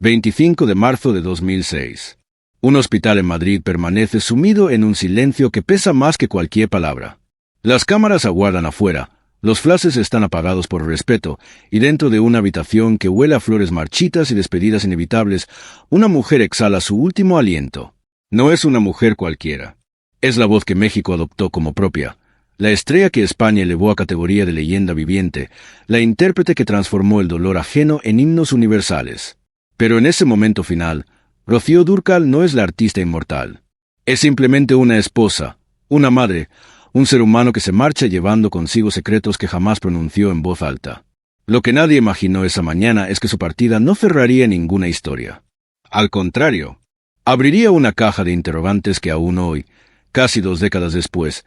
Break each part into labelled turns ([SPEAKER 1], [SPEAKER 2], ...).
[SPEAKER 1] 25 de marzo de 2006. Un hospital en Madrid permanece sumido en un silencio que pesa más que cualquier palabra. Las cámaras aguardan afuera, los flashes están apagados por respeto, y dentro de una habitación que huele a flores marchitas y despedidas inevitables, una mujer exhala su último aliento. No es una mujer cualquiera. Es la voz que México adoptó como propia, la estrella que España elevó a categoría de leyenda viviente, la intérprete que transformó el dolor ajeno en himnos universales. Pero en ese momento final, Rocío Dúrcal no es la artista inmortal. Es simplemente una esposa, una madre, un ser humano que se marcha llevando consigo secretos que jamás pronunció en voz alta. Lo que nadie imaginó esa mañana es que su partida no cerraría ninguna historia. Al contrario, abriría una caja de interrogantes que aún hoy, casi 2 décadas después,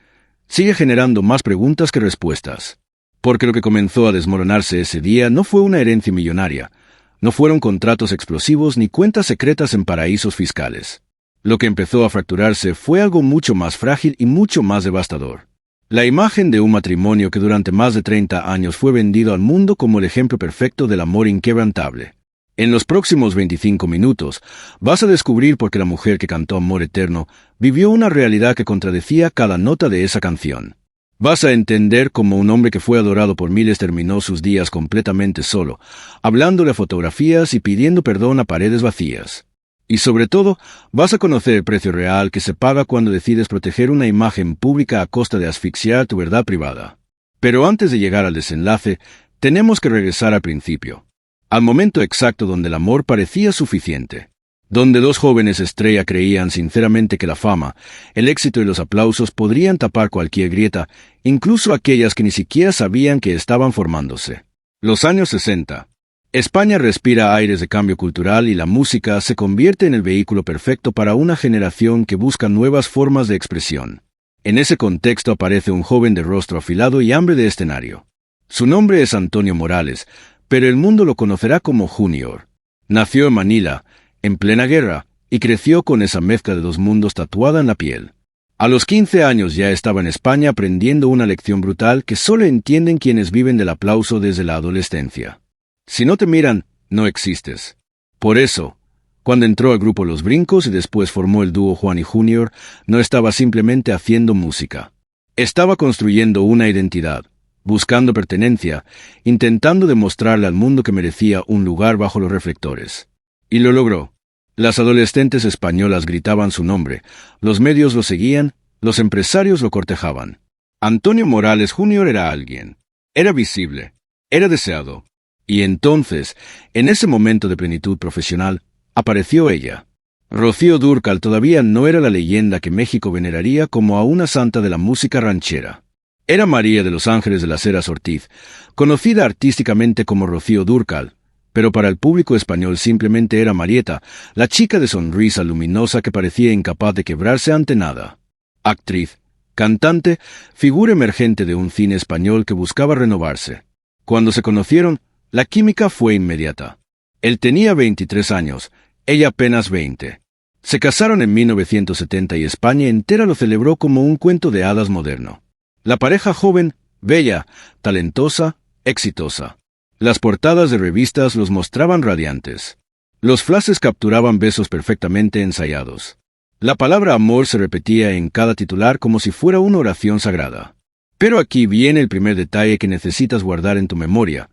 [SPEAKER 1] sigue generando más preguntas que respuestas. Porque lo que comenzó a desmoronarse ese día no fue una herencia millonaria, no fueron contratos explosivos ni cuentas secretas en paraísos fiscales. Lo que empezó a fracturarse fue algo mucho más frágil y mucho más devastador. La imagen de un matrimonio que durante más de 30 años fue vendido al mundo como el ejemplo perfecto del amor inquebrantable. En los próximos 25 minutos, vas a descubrir por qué la mujer que cantó Amor Eterno vivió una realidad que contradecía cada nota de esa canción. Vas a entender cómo un hombre que fue adorado por miles terminó sus días completamente solo, hablándole a fotografías y pidiendo perdón a paredes vacías. Y sobre todo, vas a conocer el precio real que se paga cuando decides proteger una imagen pública a costa de asfixiar tu verdad privada. Pero antes de llegar al desenlace, tenemos que regresar al principio. Al momento exacto donde el amor parecía suficiente. Donde 2 jóvenes estrella creían sinceramente que la fama, el éxito y los aplausos podrían tapar cualquier grieta, incluso aquellas que ni siquiera sabían que estaban formándose. Los años 60. España respira aires de cambio cultural y la música se convierte en el vehículo perfecto para una generación que busca nuevas formas de expresión. En ese contexto aparece un joven de rostro afilado y hambre de escenario. Su nombre es Antonio Morales, pero el mundo lo conocerá como Junior. Nació en Manila, en plena guerra, y creció con esa mezcla de 2 mundos tatuada en la piel. A los 15 años ya estaba en España aprendiendo una lección brutal que solo entienden quienes viven del aplauso desde la adolescencia. Si no te miran, no existes. Por eso, cuando entró al grupo Los Brincos y después formó el dúo Juan y Junior, no estaba simplemente haciendo música. Estaba construyendo una identidad, buscando pertenencia, intentando demostrarle al mundo que merecía un lugar bajo los reflectores. Y lo logró. Las adolescentes españolas gritaban su nombre, los medios lo seguían, los empresarios lo cortejaban. Antonio Morales Jr. era alguien. Era visible. Era deseado. Y entonces, en ese momento de plenitud profesional, apareció ella. Rocío Dúrcal todavía no era la leyenda que México veneraría como a una santa de la música ranchera. Era María de los Ángeles de las Heras Ortiz, conocida artísticamente como Rocío Dúrcal, pero para el público español simplemente era Marieta, la chica de sonrisa luminosa que parecía incapaz de quebrarse ante nada. Actriz, cantante, figura emergente de un cine español que buscaba renovarse. Cuando se conocieron, la química fue inmediata. Él tenía 23 años, ella apenas 20. Se casaron en 1970 y España entera lo celebró como un cuento de hadas moderno. La pareja joven, bella, talentosa, exitosa. Las portadas de revistas los mostraban radiantes. Los flashes capturaban besos perfectamente ensayados. La palabra amor se repetía en cada titular como si fuera una oración sagrada. Pero aquí viene el primer detalle que necesitas guardar en tu memoria,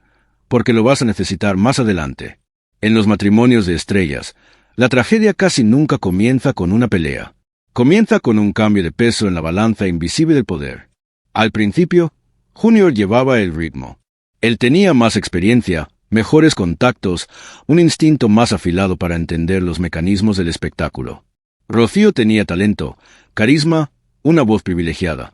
[SPEAKER 1] porque lo vas a necesitar más adelante. En los matrimonios de estrellas, la tragedia casi nunca comienza con una pelea. Comienza con un cambio de peso en la balanza invisible del poder. Al principio, Junior llevaba el ritmo. Él tenía más experiencia, mejores contactos, un instinto más afilado para entender los mecanismos del espectáculo. Rocío tenía talento, carisma, una voz privilegiada.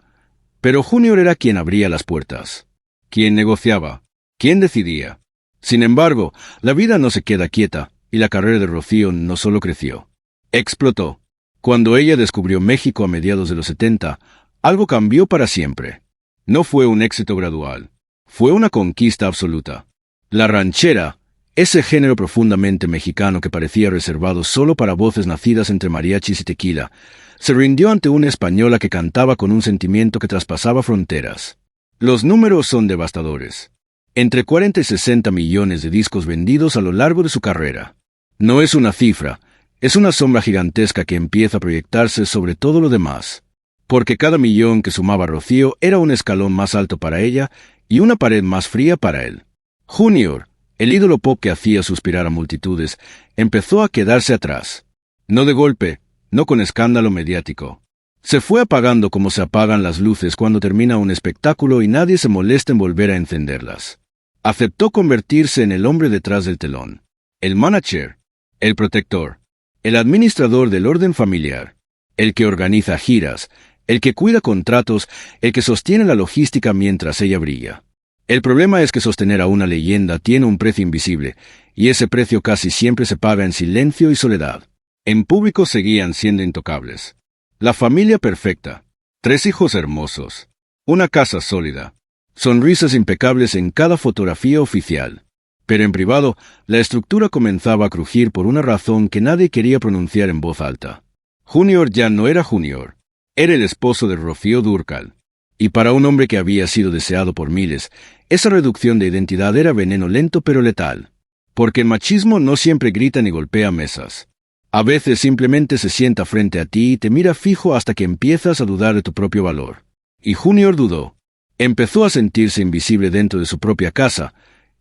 [SPEAKER 1] Pero Junior era quien abría las puertas, quien negociaba, quien decidía. Sin embargo, la vida no se queda quieta, y la carrera de Rocío no solo creció. Explotó. Cuando ella descubrió México a mediados de los 70, algo cambió para siempre. No fue un éxito gradual. Fue una conquista absoluta. La ranchera, ese género profundamente mexicano que parecía reservado solo para voces nacidas entre mariachis y tequila, se rindió ante una española que cantaba con un sentimiento que traspasaba fronteras. Los números son devastadores. Entre 40 y 60 millones de discos vendidos a lo largo de su carrera. No es una cifra, es una sombra gigantesca que empieza a proyectarse sobre todo lo demás. Porque cada millón que sumaba Rocío era un escalón más alto para ella y una pared más fría para él. Junior, el ídolo pop que hacía suspirar a multitudes, empezó a quedarse atrás. No de golpe, no con escándalo mediático. Se fue apagando como se apagan las luces cuando termina un espectáculo y nadie se molesta en volver a encenderlas. Aceptó convertirse en el hombre detrás del telón. El manager, el protector, el administrador del orden familiar, el que organiza giras, el que cuida contratos, el que sostiene la logística mientras ella brilla. El problema es que sostener a una leyenda tiene un precio invisible, y ese precio casi siempre se paga en silencio y soledad. En público seguían siendo intocables. La familia perfecta, 3 hijos hermosos, una casa sólida, sonrisas impecables en cada fotografía oficial. Pero en privado, la estructura comenzaba a crujir por una razón que nadie quería pronunciar en voz alta. Junior ya no era Junior, era el esposo de Rocío Dúrcal. Y para un hombre que había sido deseado por miles, esa reducción de identidad era veneno lento pero letal. Porque el machismo no siempre grita ni golpea mesas. A veces simplemente se sienta frente a ti y te mira fijo hasta que empiezas a dudar de tu propio valor. Y Junior dudó. Empezó a sentirse invisible dentro de su propia casa,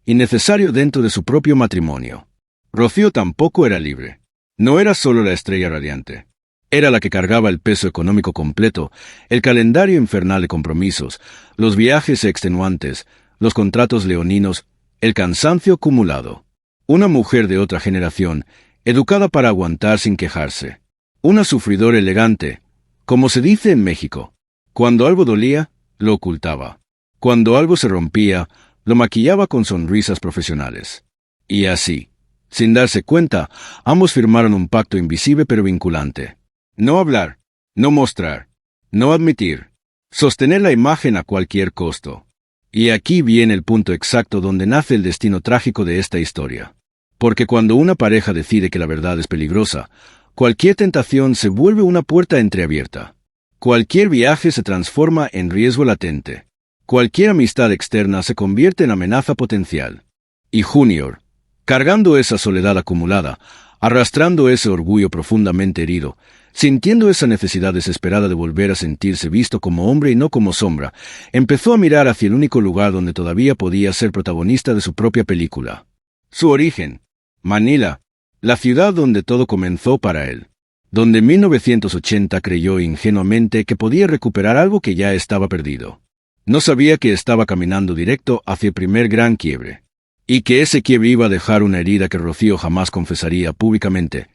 [SPEAKER 1] innecesario dentro de su propio matrimonio. Rocío tampoco era libre. No era solo la estrella radiante. Era la que cargaba el peso económico completo, el calendario infernal de compromisos, los viajes extenuantes, los contratos leoninos, el cansancio acumulado. Una mujer de otra generación, educada para aguantar sin quejarse. Una sufridora elegante, como se dice en México. Cuando algo dolía, lo ocultaba. Cuando algo se rompía, lo maquillaba con sonrisas profesionales. Y así, sin darse cuenta, ambos firmaron un pacto invisible pero vinculante. No hablar, no mostrar, no admitir, sostener la imagen a cualquier costo. Y aquí viene el punto exacto donde nace el destino trágico de esta historia. Porque cuando una pareja decide que la verdad es peligrosa, cualquier tentación se vuelve una puerta entreabierta. Cualquier viaje se transforma en riesgo latente. Cualquier amistad externa se convierte en amenaza potencial. Y Junior, cargando esa soledad acumulada, arrastrando ese orgullo profundamente herido, sintiendo esa necesidad desesperada de volver a sentirse visto como hombre y no como sombra, empezó a mirar hacia el único lugar donde todavía podía ser protagonista de su propia película. Su origen, Manila, la ciudad donde todo comenzó para él, donde en 1980 creyó ingenuamente que podía recuperar algo que ya estaba perdido. No sabía que estaba caminando directo hacia el primer gran quiebre, y que ese quiebre iba a dejar una herida que Rocío jamás confesaría públicamente,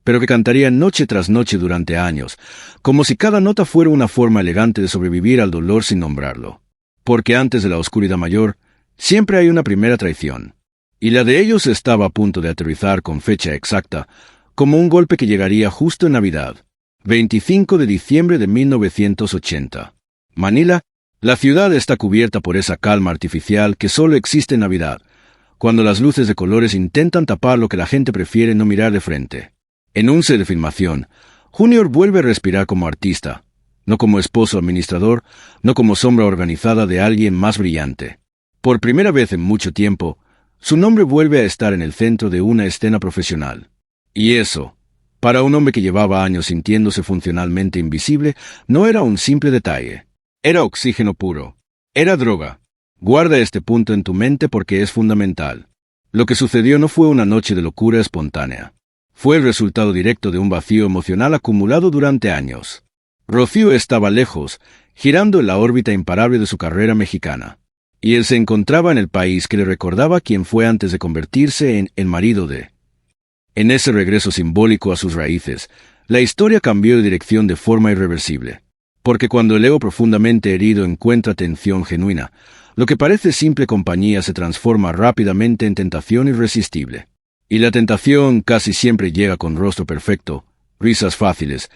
[SPEAKER 1] pero que cantaría noche tras noche durante años, como si cada nota fuera una forma elegante de sobrevivir al dolor sin nombrarlo. Porque antes de la oscuridad mayor, siempre hay una primera traición. Y la de ellos estaba a punto de aterrizar con fecha exacta, como un golpe que llegaría justo en Navidad, 25 de diciembre de 1980. Manila, la ciudad está cubierta por esa calma artificial que solo existe en Navidad, cuando las luces de colores intentan tapar lo que la gente prefiere no mirar de frente. En un set de filmación, Junior vuelve a respirar como artista, no como esposo administrador, no como sombra organizada de alguien más brillante. Por primera vez en mucho tiempo, su nombre vuelve a estar en el centro de una escena profesional. Y eso, para un hombre que llevaba años sintiéndose funcionalmente invisible, no era un simple detalle. Era oxígeno puro. Era droga. Guarda este punto en tu mente porque es fundamental. Lo que sucedió no fue una noche de locura espontánea. Fue el resultado directo de un vacío emocional acumulado durante años. Rocío estaba lejos, girando en la órbita imparable de su carrera mexicana. Y él se encontraba en el país que le recordaba quién fue antes de convertirse en el marido de. En ese regreso simbólico a sus raíces, la historia cambió de dirección de forma irreversible. Porque cuando el ego profundamente herido encuentra atención genuina, lo que parece simple compañía se transforma rápidamente en tentación irresistible. Y la tentación casi siempre llega con rostro perfecto, risas fáciles,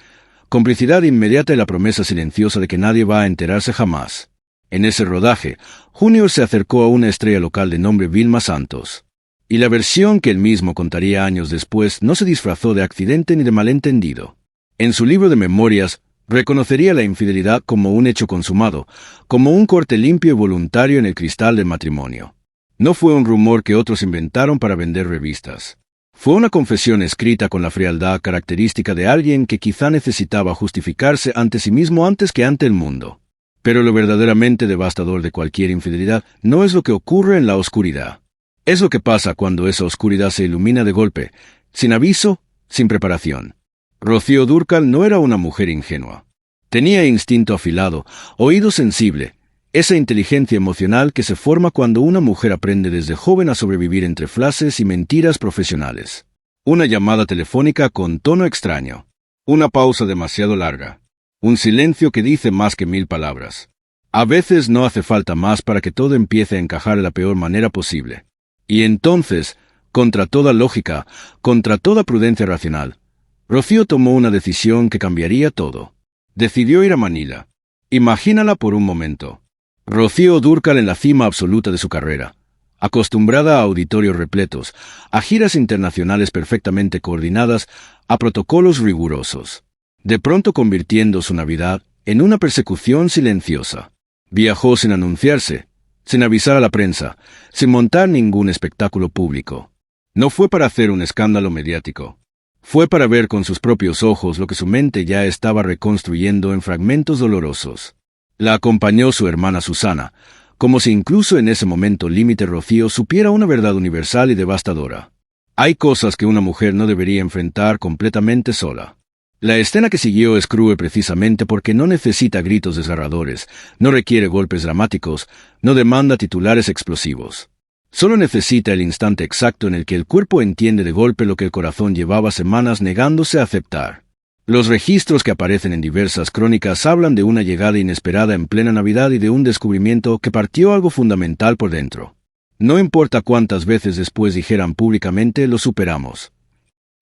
[SPEAKER 1] complicidad inmediata y la promesa silenciosa de que nadie va a enterarse jamás. En ese rodaje, Junior se acercó a una estrella local de nombre Vilma Santos. Y la versión que él mismo contaría años después no se disfrazó de accidente ni de malentendido. En su libro de memorias, reconocería la infidelidad como un hecho consumado, como un corte limpio y voluntario en el cristal del matrimonio. No fue un rumor que otros inventaron para vender revistas. Fue una confesión escrita con la frialdad característica de alguien que quizá necesitaba justificarse ante sí mismo antes que ante el mundo. Pero lo verdaderamente devastador de cualquier infidelidad no es lo que ocurre en la oscuridad. Es lo que pasa cuando esa oscuridad se ilumina de golpe, sin aviso, sin preparación. Rocío Dúrcal no era una mujer ingenua. Tenía instinto afilado, oído sensible, esa inteligencia emocional que se forma cuando una mujer aprende desde joven a sobrevivir entre flashes y mentiras profesionales. Una llamada telefónica con tono extraño. Una pausa demasiado larga. Un silencio que dice más que 1000 palabras. A veces no hace falta más para que todo empiece a encajar de la peor manera posible. Y entonces, contra toda lógica, contra toda prudencia racional, Rocío tomó una decisión que cambiaría todo. Decidió ir a Manila. Imagínala por un momento. Rocío Dúrcal en la cima absoluta de su carrera, acostumbrada a auditorios repletos, a giras internacionales perfectamente coordinadas, a protocolos rigurosos. De pronto convirtiendo su Navidad en una persecución silenciosa. Viajó sin anunciarse, sin avisar a la prensa, sin montar ningún espectáculo público. No fue para hacer un escándalo mediático. Fue para ver con sus propios ojos lo que su mente ya estaba reconstruyendo en fragmentos dolorosos. La acompañó su hermana Susana, como si incluso en ese momento límite Rocío supiera una verdad universal y devastadora. Hay cosas que una mujer no debería enfrentar completamente sola. La escena que siguió es cruel precisamente porque no necesita gritos desgarradores, no requiere golpes dramáticos, no demanda titulares explosivos. Solo necesita el instante exacto en el que el cuerpo entiende de golpe lo que el corazón llevaba semanas negándose a aceptar. Los registros que aparecen en diversas crónicas hablan de una llegada inesperada en plena Navidad y de un descubrimiento que partió algo fundamental por dentro. No importa cuántas veces después dijeran públicamente lo superamos.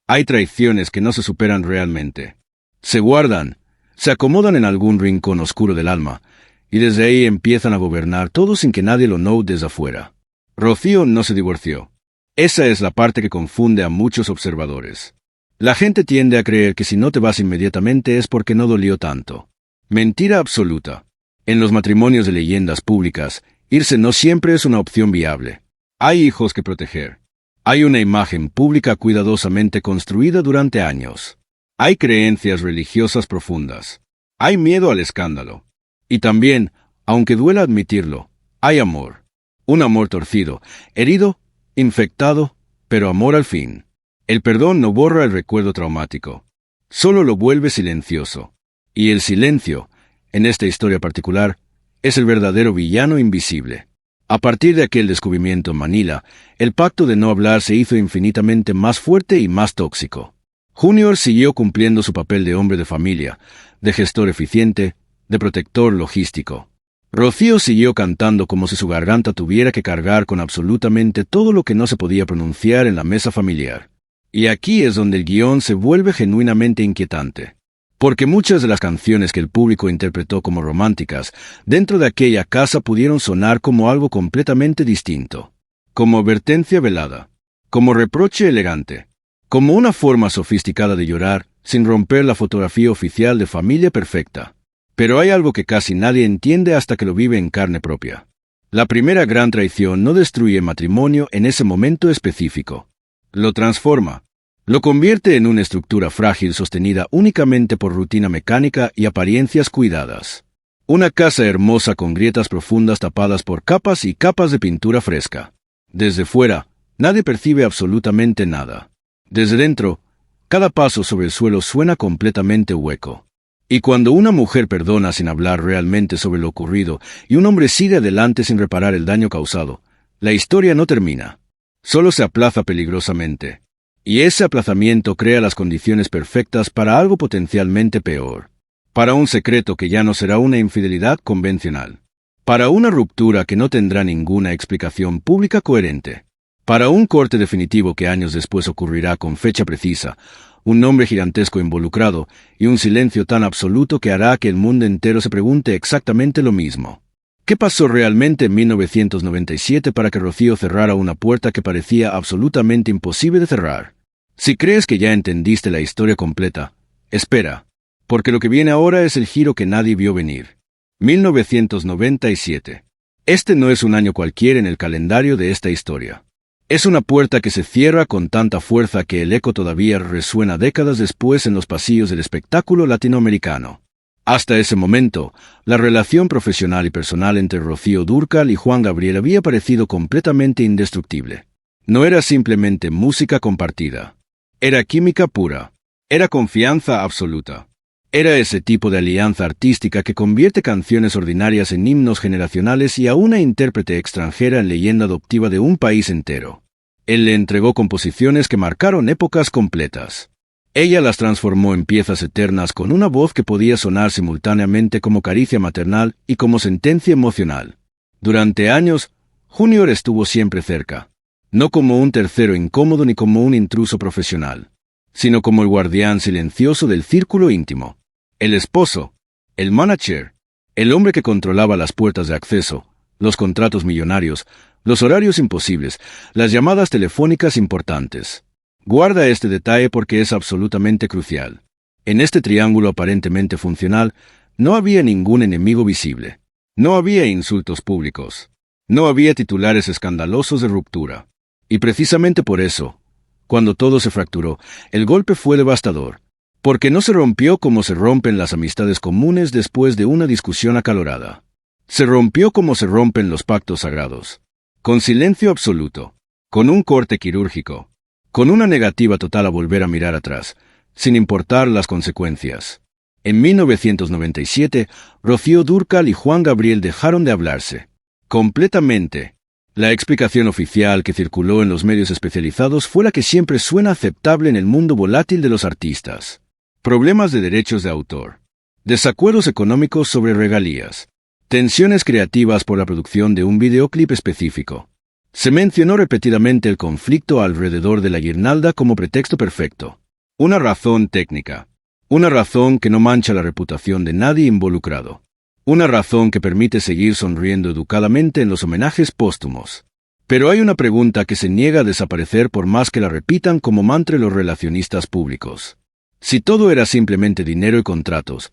[SPEAKER 1] Hay traiciones que no se superan realmente. Se guardan, se acomodan en algún rincón oscuro del alma, y desde ahí empiezan a gobernar todo sin que nadie lo note desde afuera. Rocío no se divorció. Esa es la parte que confunde a muchos observadores. La gente tiende a creer que si no te vas inmediatamente es porque no dolió tanto. Mentira absoluta. En los matrimonios de leyendas públicas, irse no siempre es una opción viable. Hay hijos que proteger. Hay una imagen pública cuidadosamente construida durante años. Hay creencias religiosas profundas. Hay miedo al escándalo. Y también, aunque duela admitirlo, hay amor. Un amor torcido, herido, infectado, pero amor al fin. El perdón no borra el recuerdo traumático, solo lo vuelve silencioso. Y el silencio, en esta historia particular, es el verdadero villano invisible. A partir de aquel descubrimiento en Manila, el pacto de no hablar se hizo infinitamente más fuerte y más tóxico. Junior siguió cumpliendo su papel de hombre de familia, de gestor eficiente, de protector logístico. Rocío siguió cantando como si su garganta tuviera que cargar con absolutamente todo lo que no se podía pronunciar en la mesa familiar. Y aquí es donde el guión se vuelve genuinamente inquietante. Porque muchas de las canciones que el público interpretó como románticas, dentro de aquella casa pudieron sonar como algo completamente distinto. Como advertencia velada. Como reproche elegante. Como una forma sofisticada de llorar, sin romper la fotografía oficial de familia perfecta. Pero hay algo que casi nadie entiende hasta que lo vive en carne propia. La primera gran traición no destruye el matrimonio en ese momento específico. Lo transforma. Lo convierte en una estructura frágil sostenida únicamente por rutina mecánica y apariencias cuidadas. Una casa hermosa con grietas profundas tapadas por capas y capas de pintura fresca. Desde fuera, nadie percibe absolutamente nada. Desde dentro, cada paso sobre el suelo suena completamente hueco. Y cuando una mujer perdona sin hablar realmente sobre lo ocurrido y un hombre sigue adelante sin reparar el daño causado, la historia no termina. Solo se aplaza peligrosamente. Y ese aplazamiento crea las condiciones perfectas para algo potencialmente peor. Para un secreto que ya no será una infidelidad convencional. Para una ruptura que no tendrá ninguna explicación pública coherente. Para un corte definitivo que años después ocurrirá con fecha precisa, un nombre gigantesco involucrado y un silencio tan absoluto que hará que el mundo entero se pregunte exactamente lo mismo. ¿Qué pasó realmente en 1997 para que Rocío cerrara una puerta que parecía absolutamente imposible de cerrar? Si crees que ya entendiste la historia completa, espera, porque lo que viene ahora es el giro que nadie vio venir. 1997. Este no es un año cualquiera en el calendario de esta historia. Es una puerta que se cierra con tanta fuerza que el eco todavía resuena décadas después en los pasillos del espectáculo latinoamericano. Hasta ese momento, la relación profesional y personal entre Rocío Dúrcal y Juan Gabriel había parecido completamente indestructible. No era simplemente música compartida. Era química pura. Era confianza absoluta. Era ese tipo de alianza artística que convierte canciones ordinarias en himnos generacionales y a una intérprete extranjera en leyenda adoptiva de un país entero. Él le entregó composiciones que marcaron épocas completas. Ella las transformó en piezas eternas con una voz que podía sonar simultáneamente como caricia maternal y como sentencia emocional. Durante años, Junior estuvo siempre cerca. No como un tercero incómodo ni como un intruso profesional, sino como el guardián silencioso del círculo íntimo. El esposo, el manager, el hombre que controlaba las puertas de acceso, los contratos millonarios, los horarios imposibles, las llamadas telefónicas importantes. Guarda este detalle porque es absolutamente crucial. En este triángulo aparentemente funcional, no había ningún enemigo visible. No había insultos públicos. No había titulares escandalosos de ruptura. Y precisamente por eso, cuando todo se fracturó, el golpe fue devastador. Porque no se rompió como se rompen las amistades comunes después de una discusión acalorada. Se rompió como se rompen los pactos sagrados. Con silencio absoluto. Con un corte quirúrgico. Con una negativa total a volver a mirar atrás, sin importar las consecuencias. En 1997, Rocío Dúrcal y Juan Gabriel dejaron de hablarse. Completamente. La explicación oficial que circuló en los medios especializados fue la que siempre suena aceptable en el mundo volátil de los artistas. Problemas de derechos de autor. Desacuerdos económicos sobre regalías. Tensiones creativas por la producción de un videoclip específico. Se mencionó repetidamente el conflicto alrededor de la guirnalda como pretexto perfecto. Una razón técnica. Una razón que no mancha la reputación de nadie involucrado. Una razón que permite seguir sonriendo educadamente en los homenajes póstumos. Pero hay una pregunta que se niega a desaparecer por más que la repitan como mantra los relacionistas públicos. Si todo era simplemente dinero y contratos,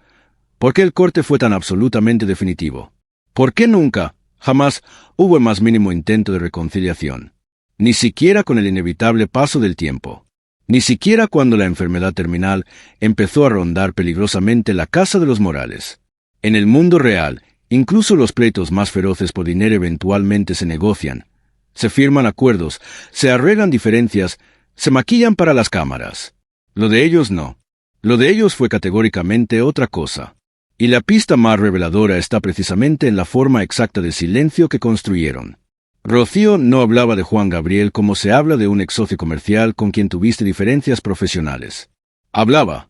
[SPEAKER 1] ¿por qué el corte fue tan absolutamente definitivo? ¿Por qué nunca, jamás, hubo el más mínimo intento de reconciliación? Ni siquiera con el inevitable paso del tiempo. Ni siquiera cuando la enfermedad terminal empezó a rondar peligrosamente la casa de los Morales. En el mundo real, incluso los pleitos más feroces por dinero eventualmente se negocian. Se firman acuerdos, se arreglan diferencias, se maquillan para las cámaras. Lo de ellos no. Lo de ellos fue categóricamente otra cosa. Y la pista más reveladora está precisamente en la forma exacta de silencio que construyeron. Rocío no hablaba de Juan Gabriel como se habla de un ex socio comercial con quien tuviste diferencias profesionales. Hablaba,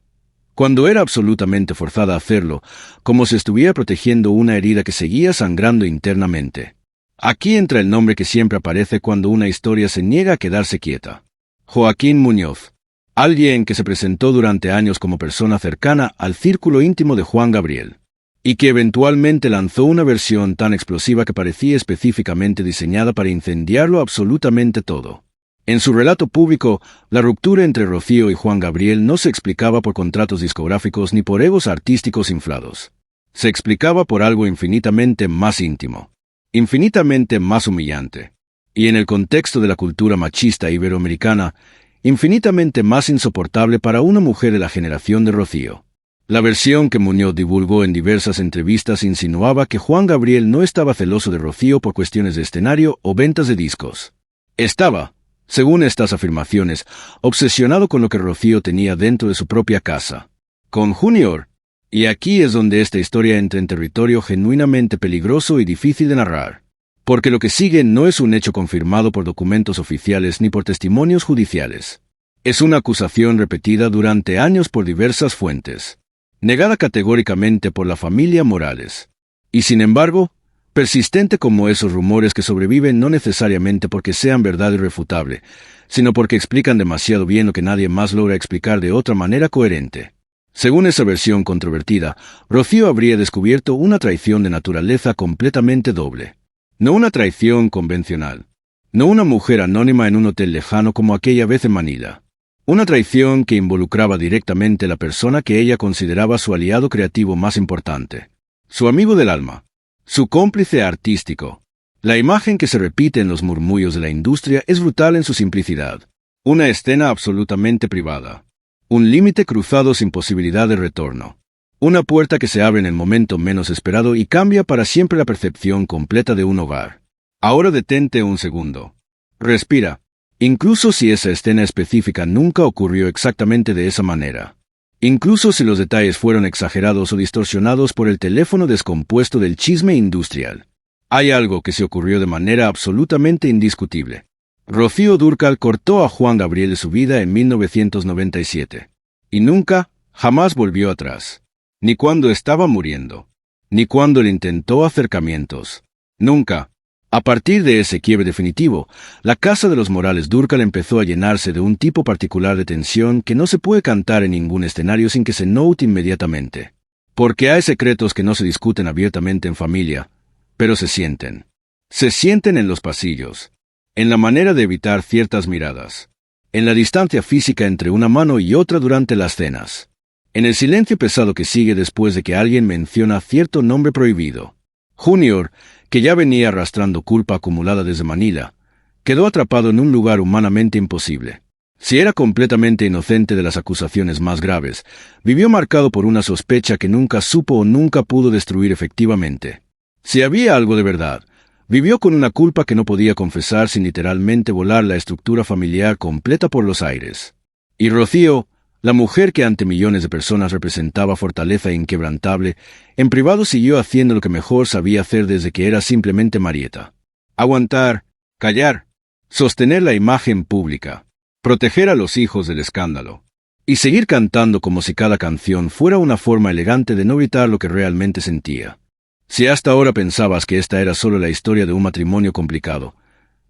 [SPEAKER 1] cuando era absolutamente forzada a hacerlo, como si estuviera protegiendo una herida que seguía sangrando internamente. Aquí entra el nombre que siempre aparece cuando una historia se niega a quedarse quieta. Joaquín Muñoz. Alguien que se presentó durante años como persona cercana al círculo íntimo de Juan Gabriel, y que eventualmente lanzó una versión tan explosiva que parecía específicamente diseñada para incendiarlo absolutamente todo. En su relato público, la ruptura entre Rocío y Juan Gabriel no se explicaba por contratos discográficos ni por egos artísticos inflados. Se explicaba por algo infinitamente más íntimo, infinitamente más humillante, y en el contexto de la cultura machista iberoamericana, infinitamente más insoportable para una mujer de la generación de Rocío. La versión que Muñoz divulgó en diversas entrevistas insinuaba que Juan Gabriel no estaba celoso de Rocío por cuestiones de escenario o ventas de discos. Estaba, según estas afirmaciones, obsesionado con lo que Rocío tenía dentro de su propia casa. Con Junior. Y aquí es donde esta historia entra en territorio genuinamente peligroso y difícil de narrar. Porque lo que sigue no es un hecho confirmado por documentos oficiales ni por testimonios judiciales. Es una acusación repetida durante años por diversas fuentes, negada categóricamente por la familia Morales. Y sin embargo, persistente como esos rumores que sobreviven no necesariamente porque sean verdad irrefutable, sino porque explican demasiado bien lo que nadie más logra explicar de otra manera coherente. Según esa versión controvertida, Rocío habría descubierto una traición de naturaleza completamente doble. No una traición convencional. No una mujer anónima en un hotel lejano como aquella vez en Manila. Una traición que involucraba directamente a la persona que ella consideraba su aliado creativo más importante. Su amigo del alma. Su cómplice artístico. La imagen que se repite en los murmullos de la industria es brutal en su simplicidad. Una escena absolutamente privada. Un límite cruzado sin posibilidad de retorno. Una puerta que se abre en el momento menos esperado y cambia para siempre la percepción completa de un hogar. Ahora detente un segundo. Respira. Incluso si esa escena específica nunca ocurrió exactamente de esa manera. Incluso si los detalles fueron exagerados o distorsionados por el teléfono descompuesto del chisme industrial. Hay algo que se ocurrió de manera absolutamente indiscutible. Rocío Dúrcal cortó a Juan Gabriel de su vida en 1997. Y nunca, jamás volvió atrás. Ni cuando estaba muriendo. Ni cuando le intentó acercamientos. Nunca. A partir de ese quiebre definitivo, la casa de los Morales Dúrcal empezó a llenarse de un tipo particular de tensión que no se puede cantar en ningún escenario sin que se note inmediatamente. Porque hay secretos que no se discuten abiertamente en familia, pero se sienten. Se sienten en los pasillos, en la manera de evitar ciertas miradas, en la distancia física entre una mano y otra durante las cenas, en el silencio pesado que sigue después de que alguien menciona cierto nombre prohibido. Junior, que ya venía arrastrando culpa acumulada desde Manila, quedó atrapado en un lugar humanamente imposible. Si era completamente inocente de las acusaciones más graves, vivió marcado por una sospecha que nunca supo o nunca pudo destruir efectivamente. Si había algo de verdad, vivió con una culpa que no podía confesar sin literalmente volar la estructura familiar completa por los aires. Y Rocío, la mujer que ante millones de personas representaba fortaleza inquebrantable, en privado siguió haciendo lo que mejor sabía hacer desde que era simplemente Marieta. Aguantar, callar, sostener la imagen pública, proteger a los hijos del escándalo, y seguir cantando como si cada canción fuera una forma elegante de no gritar lo que realmente sentía. Si hasta ahora pensabas que esta era solo la historia de un matrimonio complicado,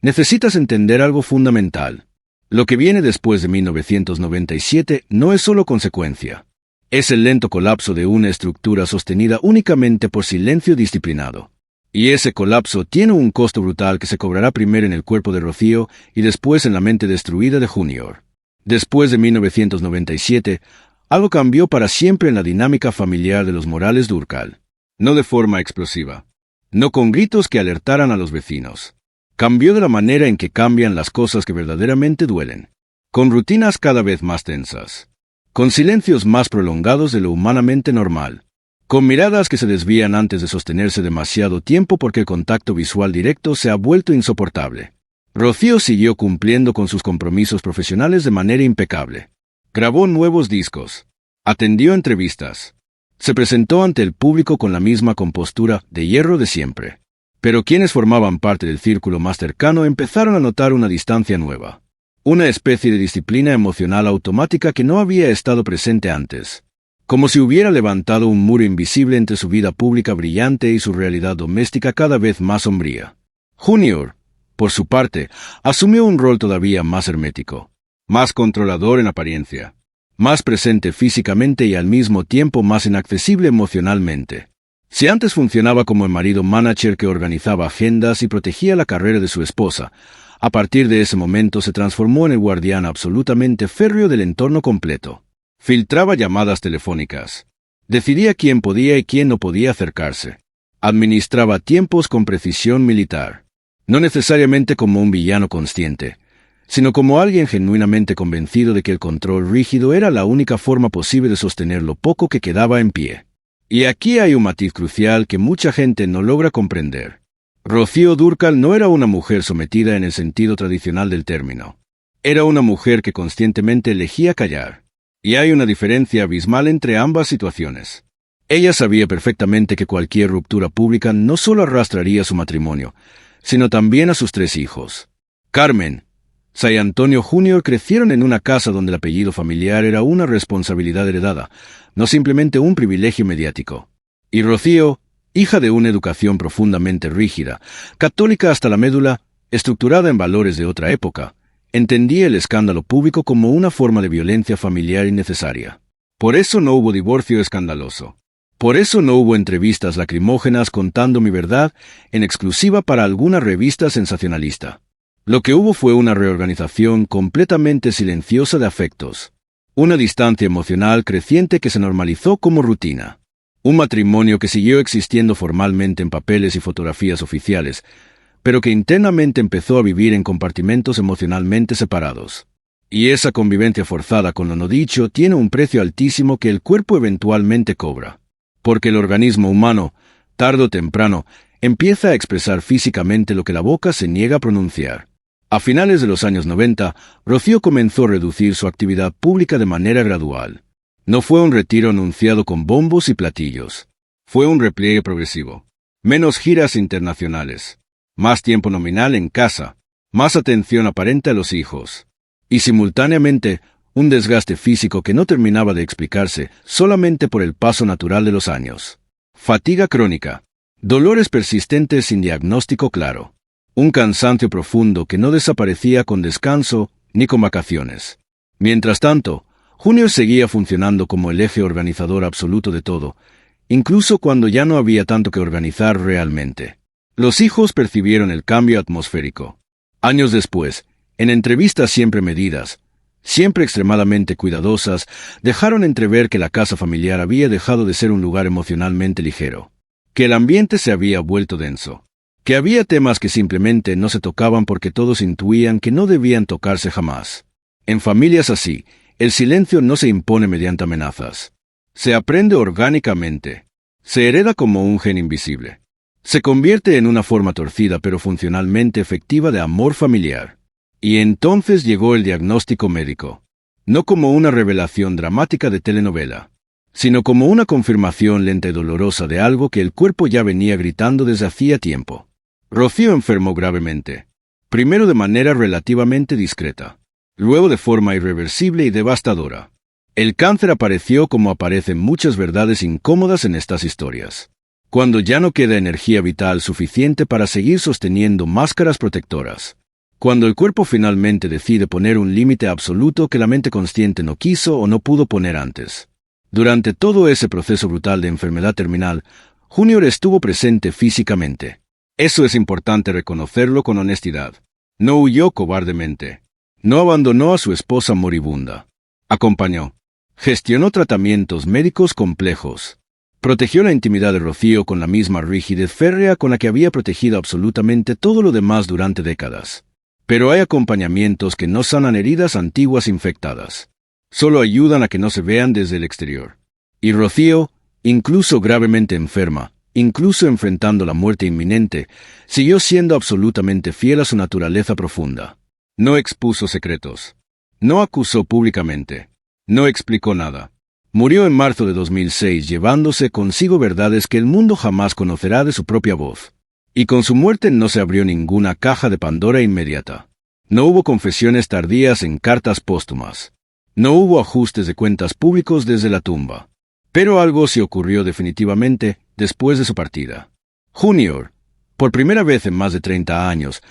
[SPEAKER 1] necesitas entender algo fundamental. Lo que viene después de 1997 no es solo consecuencia. Es el lento colapso de una estructura sostenida únicamente por silencio disciplinado. Y ese colapso tiene un costo brutal que se cobrará primero en el cuerpo de Rocío y después en la mente destruida de Junior. Después de 1997, algo cambió para siempre en la dinámica familiar de los Morales Dúrcal. No de forma explosiva. No con gritos que alertaran a los vecinos. Cambió de la manera en que cambian las cosas que verdaderamente duelen. Con rutinas cada vez más tensas. Con silencios más prolongados de lo humanamente normal. Con miradas que se desvían antes de sostenerse demasiado tiempo porque el contacto visual directo se ha vuelto insoportable. Rocío siguió cumpliendo con sus compromisos profesionales de manera impecable. Grabó nuevos discos. Atendió entrevistas. Se presentó ante el público con la misma compostura de hierro de siempre. Pero quienes formaban parte del círculo más cercano empezaron a notar una distancia nueva. Una especie de disciplina emocional automática que no había estado presente antes. Como si hubiera levantado un muro invisible entre su vida pública brillante y su realidad doméstica cada vez más sombría. Junior, por su parte, asumió un rol todavía más hermético. Más controlador en apariencia. Más presente físicamente y al mismo tiempo más inaccesible emocionalmente. Si antes funcionaba como el marido manager que organizaba agendas y protegía la carrera de su esposa, a partir de ese momento se transformó en el guardián absolutamente férreo del entorno completo. Filtraba llamadas telefónicas. Decidía quién podía y quién no podía acercarse. Administraba tiempos con precisión militar. No necesariamente como un villano consciente, sino como alguien genuinamente convencido de que el control rígido era la única forma posible de sostener lo poco que quedaba en pie. Y aquí hay un matiz crucial que mucha gente no logra comprender. Rocío Dúrcal no era una mujer sometida en el sentido tradicional del término. Era una mujer que conscientemente elegía callar. Y hay una diferencia abismal entre ambas situaciones. Ella sabía perfectamente que cualquier ruptura pública no solo arrastraría su matrimonio, sino también a sus 3 hijos. Carmen, Say Antonio Jr. crecieron en una casa donde el apellido familiar era una responsabilidad heredada, no simplemente un privilegio mediático. Y Rocío, hija de una educación profundamente rígida, católica hasta la médula, estructurada en valores de otra época, entendía el escándalo público como una forma de violencia familiar innecesaria. Por eso no hubo divorcio escandaloso. Por eso no hubo entrevistas lacrimógenas contando mi verdad en exclusiva para alguna revista sensacionalista. Lo que hubo fue una reorganización completamente silenciosa de afectos. Una distancia emocional creciente que se normalizó como rutina. Un matrimonio que siguió existiendo formalmente en papeles y fotografías oficiales, pero que internamente empezó a vivir en compartimentos emocionalmente separados. Y esa convivencia forzada con lo no dicho tiene un precio altísimo que el cuerpo eventualmente cobra. Porque el organismo humano, tarde o temprano, empieza a expresar físicamente lo que la boca se niega a pronunciar. A finales de los años 90, Rocío comenzó a reducir su actividad pública de manera gradual. No fue un retiro anunciado con bombos y platillos. Fue un repliegue progresivo. Menos giras internacionales. Más tiempo nominal en casa. Más atención aparente a los hijos. Y simultáneamente, un desgaste físico que no terminaba de explicarse solamente por el paso natural de los años. Fatiga crónica. Dolores persistentes sin diagnóstico claro. Un cansancio profundo que no desaparecía con descanso ni con vacaciones. Mientras tanto, Junior seguía funcionando como el eje organizador absoluto de todo, incluso cuando ya no había tanto que organizar realmente. Los hijos percibieron el cambio atmosférico. Años después, en entrevistas siempre medidas, siempre extremadamente cuidadosas, dejaron entrever que la casa familiar había dejado de ser un lugar emocionalmente ligero, que el ambiente se había vuelto denso, que había temas que simplemente no se tocaban porque todos intuían que no debían tocarse jamás. En familias así, el silencio no se impone mediante amenazas. Se aprende orgánicamente. Se hereda como un gen invisible. Se convierte en una forma torcida pero funcionalmente efectiva de amor familiar. Y entonces llegó el diagnóstico médico. No como una revelación dramática de telenovela, sino como una confirmación lenta y dolorosa de algo que el cuerpo ya venía gritando desde hacía tiempo. Rocío enfermó gravemente. Primero de manera relativamente discreta. Luego de forma irreversible y devastadora. El cáncer apareció como aparecen muchas verdades incómodas en estas historias. Cuando ya no queda energía vital suficiente para seguir sosteniendo máscaras protectoras. Cuando el cuerpo finalmente decide poner un límite absoluto que la mente consciente no quiso o no pudo poner antes. Durante todo ese proceso brutal de enfermedad terminal, Junior estuvo presente físicamente. Eso es importante reconocerlo con honestidad. No huyó cobardemente. No abandonó a su esposa moribunda. Acompañó. Gestionó tratamientos médicos complejos. Protegió la intimidad de Rocío con la misma rigidez férrea con la que había protegido absolutamente todo lo demás durante décadas. Pero hay acompañamientos que no sanan heridas antiguas infectadas. Solo ayudan a que no se vean desde el exterior. Y Rocío, incluso gravemente enferma, incluso enfrentando la muerte inminente, siguió siendo absolutamente fiel a su naturaleza profunda. No expuso secretos. No acusó públicamente. No explicó nada. Murió en marzo de 2006 llevándose consigo verdades que el mundo jamás conocerá de su propia voz. Y con su muerte no se abrió ninguna caja de Pandora inmediata. No hubo confesiones tardías en cartas póstumas. No hubo ajustes de cuentas públicos desde la tumba. Pero algo se ocurrió definitivamente después de su partida. Junior, por primera vez en más de 30 años,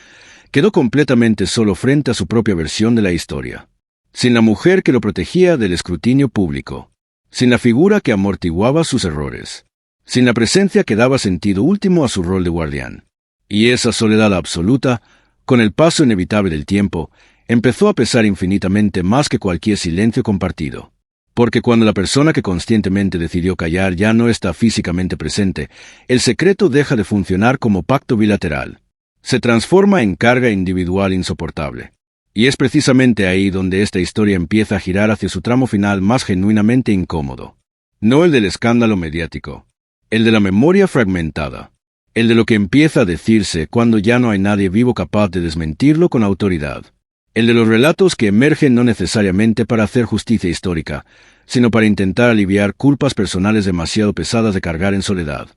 [SPEAKER 1] quedó completamente solo frente a su propia versión de la historia. Sin la mujer que lo protegía del escrutinio público. Sin la figura que amortiguaba sus errores. Sin la presencia que daba sentido último a su rol de guardián. Y esa soledad absoluta, con el paso inevitable del tiempo, empezó a pesar infinitamente más que cualquier silencio compartido. Porque cuando la persona que conscientemente decidió callar ya no está físicamente presente, el secreto deja de funcionar como pacto bilateral. Se transforma en carga individual insoportable. Y es precisamente ahí donde esta historia empieza a girar hacia su tramo final más genuinamente incómodo. No el del escándalo mediático. El de la memoria fragmentada. El de lo que empieza a decirse cuando ya no hay nadie vivo capaz de desmentirlo con autoridad. El de los relatos que emergen no necesariamente para hacer justicia histórica, sino para intentar aliviar culpas personales demasiado pesadas de cargar en soledad.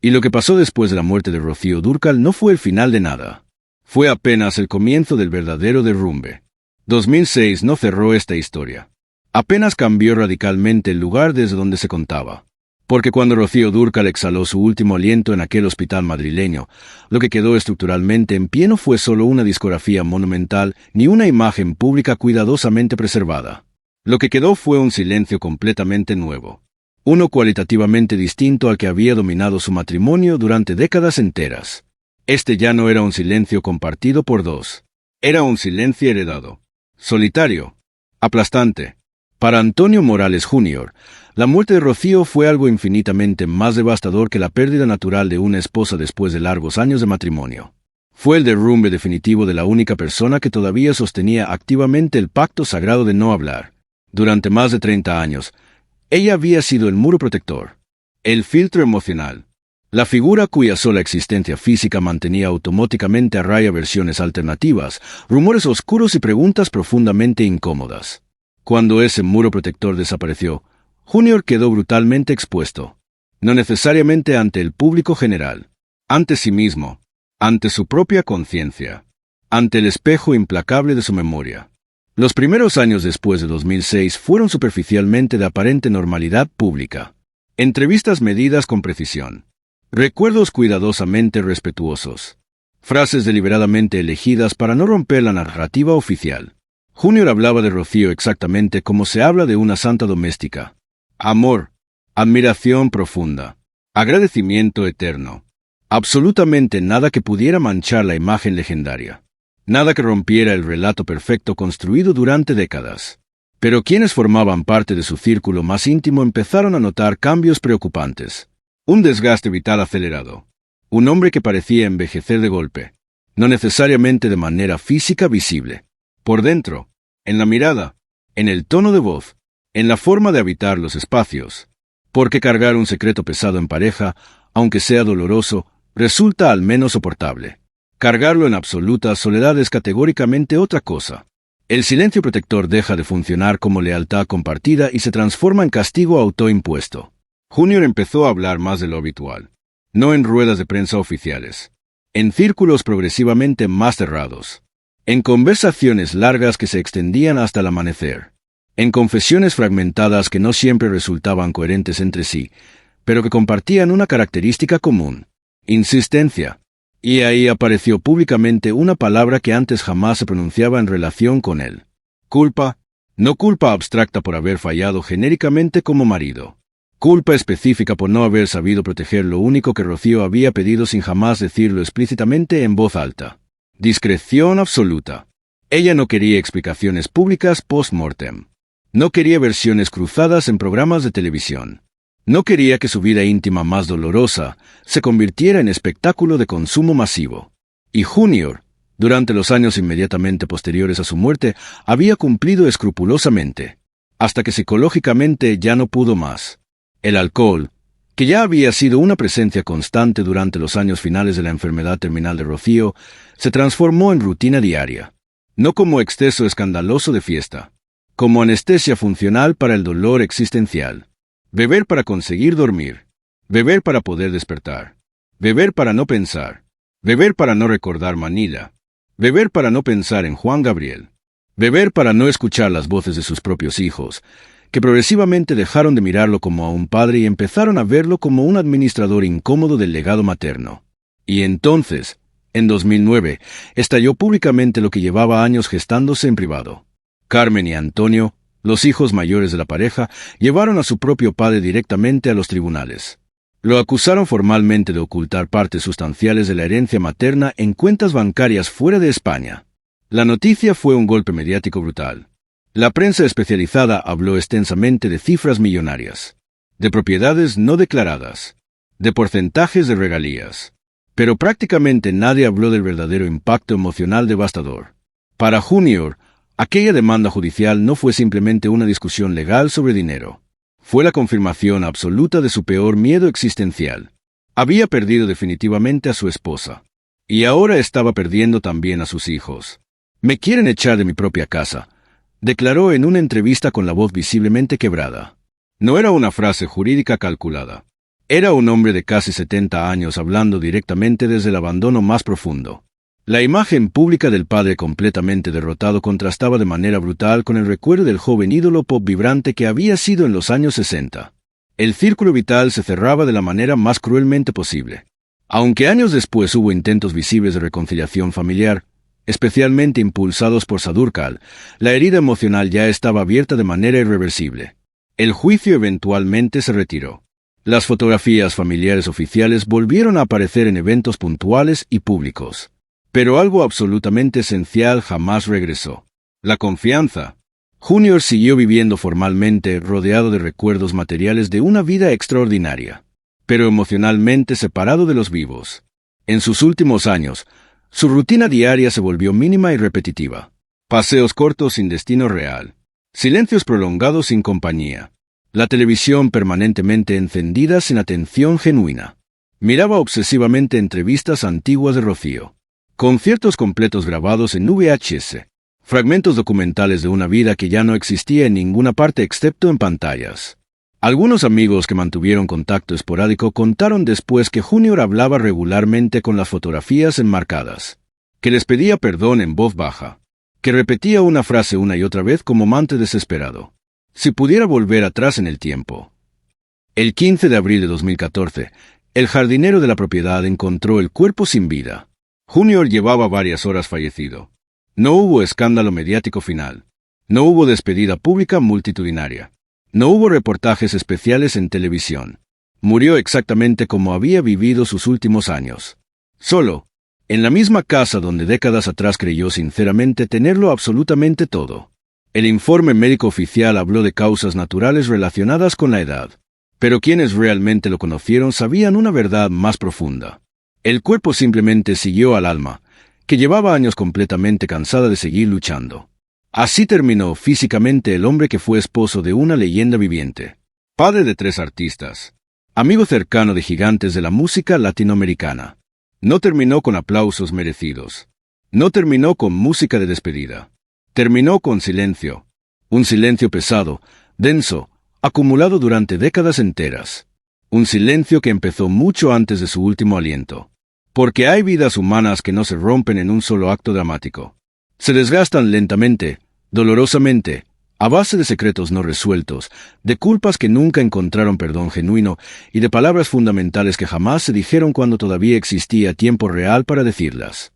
[SPEAKER 1] Y lo que pasó después de la muerte de Rocío Dúrcal no fue el final de nada. Fue apenas el comienzo del verdadero derrumbe. 2006 no cerró esta historia. Apenas cambió radicalmente el lugar desde donde se contaba. Porque cuando Rocío Dúrcal exhaló su último aliento en aquel hospital madrileño, lo que quedó estructuralmente en pie no fue solo una discografía monumental ni una imagen pública cuidadosamente preservada. Lo que quedó fue un silencio completamente nuevo. Uno cualitativamente distinto al que había dominado su matrimonio durante décadas enteras. Este ya no era un silencio compartido por dos. Era un silencio heredado. Solitario. Aplastante. Para Antonio Morales Jr., la muerte de Rocío fue algo infinitamente más devastador que la pérdida natural de una esposa después de largos años de matrimonio. Fue el derrumbe definitivo de la única persona que todavía sostenía activamente el pacto sagrado de no hablar. Durante más de 30 años, ella había sido el muro protector, el filtro emocional, la figura cuya sola existencia física mantenía automáticamente a raya versiones alternativas, rumores oscuros y preguntas profundamente incómodas. Cuando ese muro protector desapareció, Junior quedó brutalmente expuesto, no necesariamente ante el público general, ante sí mismo, ante su propia conciencia, ante el espejo implacable de su memoria. Los primeros años después de 2006 fueron superficialmente de aparente normalidad pública. Entrevistas medidas con precisión. Recuerdos cuidadosamente respetuosos. Frases deliberadamente elegidas para no romper la narrativa oficial. Junior hablaba de Rocío exactamente como se habla de una santa doméstica. Amor, admiración profunda, agradecimiento eterno. Absolutamente nada que pudiera manchar la imagen legendaria. Nada que rompiera el relato perfecto construido durante décadas. Pero quienes formaban parte de su círculo más íntimo empezaron a notar cambios preocupantes. Un desgaste vital acelerado. Un hombre que parecía envejecer de golpe. No necesariamente de manera física visible. Por dentro, en la mirada, en el tono de voz, en la forma de habitar los espacios. Porque cargar un secreto pesado en pareja, aunque sea doloroso, resulta al menos soportable. Cargarlo en absoluta soledad es categóricamente otra cosa. El silencio protector deja de funcionar como lealtad compartida y se transforma en castigo autoimpuesto. Junior empezó a hablar más de lo habitual. No en ruedas de prensa oficiales. En círculos progresivamente más cerrados. En conversaciones largas que se extendían hasta el amanecer. En confesiones fragmentadas que no siempre resultaban coherentes entre sí, pero que compartían una característica común. Insistencia. Y ahí apareció públicamente una palabra que antes jamás se pronunciaba en relación con él. Culpa. No culpa abstracta por haber fallado genéricamente como marido. Culpa específica por no haber sabido proteger lo único que Rocío había pedido sin jamás decirlo explícitamente en voz alta. Discreción absoluta. Ella no quería explicaciones públicas post-mortem. No quería versiones cruzadas en programas de televisión. No quería que su vida íntima más dolorosa se convirtiera en espectáculo de consumo masivo. Y Junior, durante los años inmediatamente posteriores a su muerte, había cumplido escrupulosamente, hasta que psicológicamente ya no pudo más. El alcohol, que ya había sido una presencia constante durante los años finales de la enfermedad terminal de Rocío, se transformó en rutina diaria. No como exceso escandaloso de fiesta, como anestesia funcional para el dolor existencial. Beber para conseguir dormir. Beber para poder despertar. Beber para no pensar. Beber para no recordar Manila. Beber para no pensar en Juan Gabriel. Beber para no escuchar las voces de sus propios hijos, que progresivamente dejaron de mirarlo como a un padre y empezaron a verlo como un administrador incómodo del legado materno. Y entonces, en 2009, estalló públicamente lo que llevaba años gestándose en privado. Carmen y Antonio, los hijos mayores de la pareja, llevaron a su propio padre directamente a los tribunales. Lo acusaron formalmente de ocultar partes sustanciales de la herencia materna en cuentas bancarias fuera de España. La noticia fue un golpe mediático brutal. La prensa especializada habló extensamente de cifras millonarias, de propiedades no declaradas, de porcentajes de regalías. Pero prácticamente nadie habló del verdadero impacto emocional devastador. Para Junior, aquella demanda judicial no fue simplemente una discusión legal sobre dinero. Fue la confirmación absoluta de su peor miedo existencial. Había perdido definitivamente a su esposa. Y ahora estaba perdiendo también a sus hijos. Me quieren echar de mi propia casa, declaró en una entrevista con la voz visiblemente quebrada. No era una frase jurídica calculada. Era un hombre de casi 70 años hablando directamente desde el abandono más profundo. La imagen pública del padre completamente derrotado contrastaba de manera brutal con el recuerdo del joven ídolo pop vibrante que había sido en los años 60. El círculo vital se cerraba de la manera más cruelmente posible. Aunque años después hubo intentos visibles de reconciliación familiar, especialmente impulsados por Sadurkal, la herida emocional ya estaba abierta de manera irreversible. El juicio eventualmente se retiró. Las fotografías familiares oficiales volvieron a aparecer en eventos puntuales y públicos. Pero algo absolutamente esencial jamás regresó. La confianza. Junior siguió viviendo formalmente rodeado de recuerdos materiales de una vida extraordinaria, pero emocionalmente separado de los vivos. En sus últimos años, Su rutina diaria se volvió mínima y repetitiva. Paseos cortos sin destino real. Silencios prolongados sin compañía. La televisión permanentemente encendida sin atención genuina. Miraba obsesivamente entrevistas antiguas de Rocío. Conciertos completos grabados en VHS. Fragmentos documentales de una vida que ya no existía en ninguna parte excepto en pantallas. Algunos amigos que mantuvieron contacto esporádico contaron después que Junior hablaba regularmente con las fotografías enmarcadas, que les pedía perdón en voz baja, que repetía una frase una y otra vez como amante desesperado. Si pudiera volver atrás en el tiempo. El 15 de abril de 2014, el jardinero de la propiedad encontró el cuerpo sin vida. Junior llevaba varias horas fallecido. No hubo escándalo mediático final. No hubo despedida pública multitudinaria. No hubo reportajes especiales en televisión. Murió exactamente como había vivido sus últimos años. Solo, en la misma casa donde décadas atrás creyó sinceramente tenerlo absolutamente todo. El informe médico oficial habló de causas naturales relacionadas con la edad. Pero quienes realmente lo conocieron sabían una verdad más profunda. El cuerpo simplemente siguió al alma, que llevaba años completamente cansada de seguir luchando. Así terminó físicamente el hombre que fue esposo de una leyenda viviente, padre de 3 artistas, amigo cercano de gigantes de la música latinoamericana. No terminó con aplausos merecidos. No terminó con música de despedida. Terminó con silencio. Un silencio pesado, denso, acumulado durante décadas enteras. Un silencio que empezó mucho antes de su último aliento. Porque hay vidas humanas que no se rompen en un solo acto dramático. Se desgastan lentamente, dolorosamente, a base de secretos no resueltos, de culpas que nunca encontraron perdón genuino y de palabras fundamentales que jamás se dijeron cuando todavía existía tiempo real para decirlas.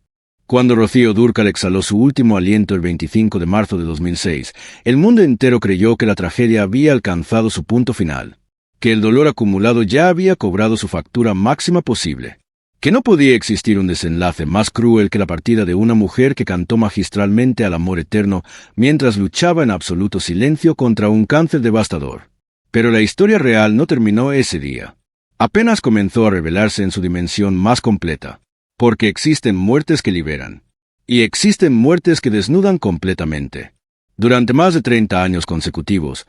[SPEAKER 1] Cuando Rocío Dúrcal exhaló su último aliento el 25 de marzo de 2006, el mundo entero creyó que la tragedia había alcanzado su punto final, que el dolor acumulado ya había cobrado su factura máxima posible, que no podía existir un desenlace más cruel que la partida de una mujer que cantó magistralmente al amor eterno mientras luchaba en absoluto silencio contra un cáncer devastador. Pero la historia real no terminó ese día. Apenas comenzó a revelarse en su dimensión más completa. Porque existen muertes que liberan. Y existen muertes que desnudan completamente. Durante más de 30 años consecutivos,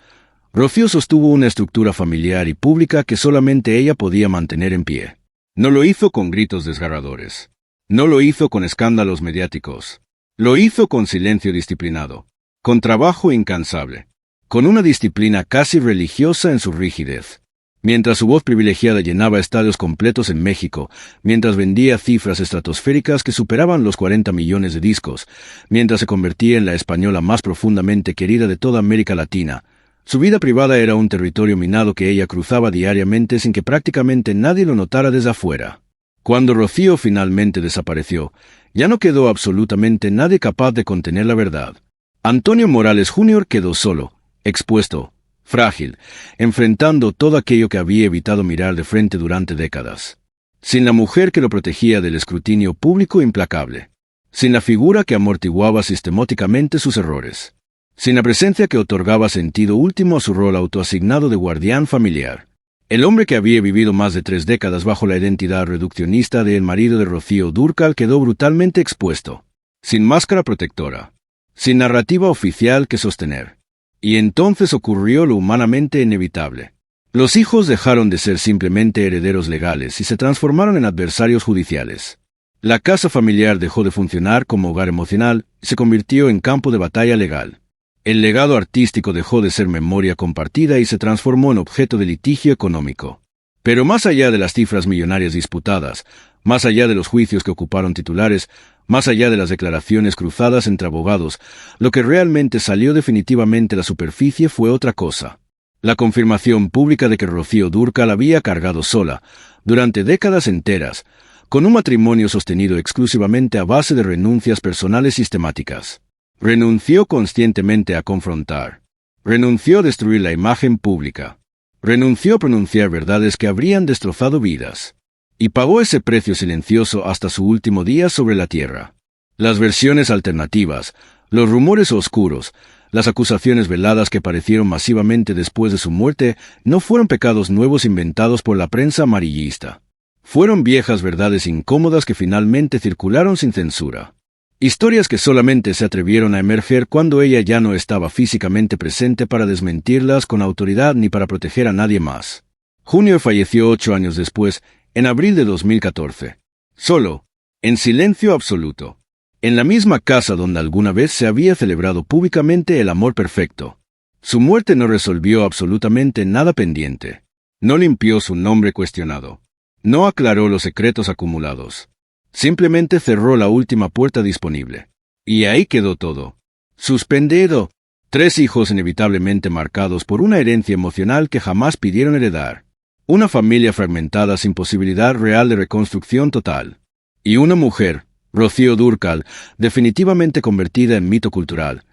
[SPEAKER 1] Rocío sostuvo una estructura familiar y pública que solamente ella podía mantener en pie. No lo hizo con gritos desgarradores. No lo hizo con escándalos mediáticos. Lo hizo con silencio disciplinado, con trabajo incansable, con una disciplina casi religiosa en su rigidez. Mientras su voz privilegiada llenaba estadios completos en México, mientras vendía cifras estratosféricas que superaban los 40 millones de discos, mientras se convertía en la española más profundamente querida de toda América Latina, su vida privada era un territorio minado que ella cruzaba diariamente sin que prácticamente nadie lo notara desde afuera. Cuando Rocío finalmente desapareció, ya no quedó absolutamente nadie capaz de contener la verdad. Antonio Morales Jr. quedó solo, expuesto, frágil, enfrentando todo aquello que había evitado mirar de frente durante décadas. Sin la mujer que lo protegía del escrutinio público implacable. Sin la figura que amortiguaba sistemáticamente sus errores. Sin la presencia que otorgaba sentido último a su rol autoasignado de guardián familiar. El hombre que había vivido más de 3 décadas bajo la identidad reduccionista de el marido de Rocío Dúrcal quedó brutalmente expuesto. Sin máscara protectora. Sin narrativa oficial que sostener. Y entonces ocurrió lo humanamente inevitable. Los hijos dejaron de ser simplemente herederos legales y se transformaron en adversarios judiciales. La casa familiar dejó de funcionar como hogar emocional y se convirtió en campo de batalla legal. El legado artístico dejó de ser memoria compartida y se transformó en objeto de litigio económico. Pero más allá de las cifras millonarias disputadas, más allá de los juicios que ocuparon titulares, más allá de las declaraciones cruzadas entre abogados, lo que realmente salió definitivamente a la superficie fue otra cosa. La confirmación pública de que Rocío Dúrcal había cargado sola, durante décadas enteras, con un matrimonio sostenido exclusivamente a base de renuncias personales sistemáticas. Renunció conscientemente a confrontar. Renunció a destruir la imagen pública. Renunció a pronunciar verdades que habrían destrozado vidas. Y pagó ese precio silencioso hasta su último día sobre la tierra. Las versiones alternativas, los rumores oscuros, las acusaciones veladas que aparecieron masivamente después de su muerte no fueron pecados nuevos inventados por la prensa amarillista. Fueron viejas verdades incómodas que finalmente circularon sin censura. Historias que solamente se atrevieron a emerger cuando ella ya no estaba físicamente presente para desmentirlas con autoridad ni para proteger a nadie más. Junior falleció 8 años después, en abril de 2014. Solo, en silencio absoluto. En la misma casa donde alguna vez se había celebrado públicamente el amor perfecto. Su muerte no resolvió absolutamente nada pendiente. No limpió su nombre cuestionado. No aclaró los secretos acumulados. Simplemente cerró la última puerta disponible. Y ahí quedó todo. Suspendido. 3 hijos inevitablemente marcados por una herencia emocional que jamás pidieron heredar. Una familia fragmentada sin posibilidad real de reconstrucción total. Y una mujer, Rocío Dúrcal, definitivamente convertida en mito cultural,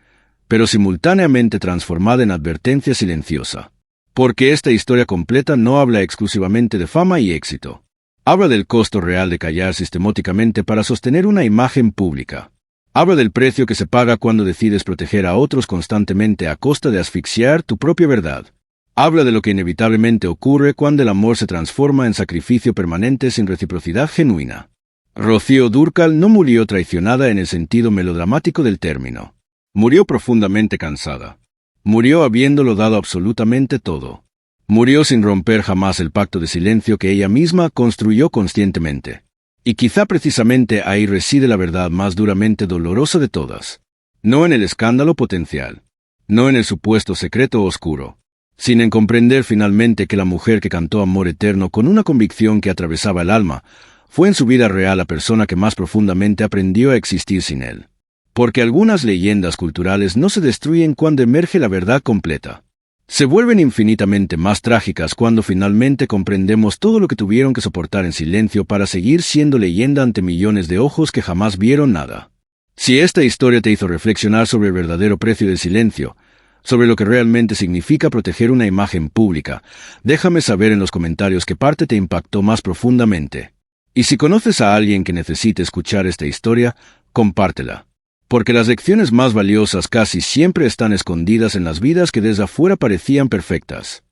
[SPEAKER 1] pero simultáneamente transformada en advertencia silenciosa. Porque esta historia completa no habla exclusivamente de fama y éxito. Habla del costo real de callar sistemáticamente para sostener una imagen pública. Habla del precio que se paga cuando decides proteger a otros constantemente a costa de asfixiar tu propia verdad. Habla de lo que inevitablemente ocurre cuando el amor se transforma en sacrificio permanente sin reciprocidad genuina. Rocío Dúrcal no murió traicionada en el sentido melodramático del término. Murió profundamente cansada. Murió habiéndolo dado absolutamente todo. Murió sin romper jamás el pacto de silencio que ella misma construyó conscientemente. Y quizá precisamente ahí reside la verdad más duramente dolorosa de todas. No en el escándalo potencial. No en el supuesto secreto oscuro. Sino en comprender finalmente que la mujer que cantó amor eterno con una convicción que atravesaba el alma, fue en su vida real la persona que más profundamente aprendió a existir sin él. Porque algunas leyendas culturales no se destruyen cuando emerge la verdad completa. Se vuelven infinitamente más trágicas cuando finalmente comprendemos todo lo que tuvieron que soportar en silencio para seguir siendo leyenda ante millones de ojos que jamás vieron nada. Si esta historia te hizo reflexionar sobre el verdadero precio del silencio, sobre lo que realmente significa proteger una imagen pública, déjame saber en los comentarios qué parte te impactó más profundamente. Y si conoces a alguien que necesite escuchar esta historia, compártela. Porque las lecciones más valiosas casi siempre están escondidas en las vidas que desde afuera parecían perfectas.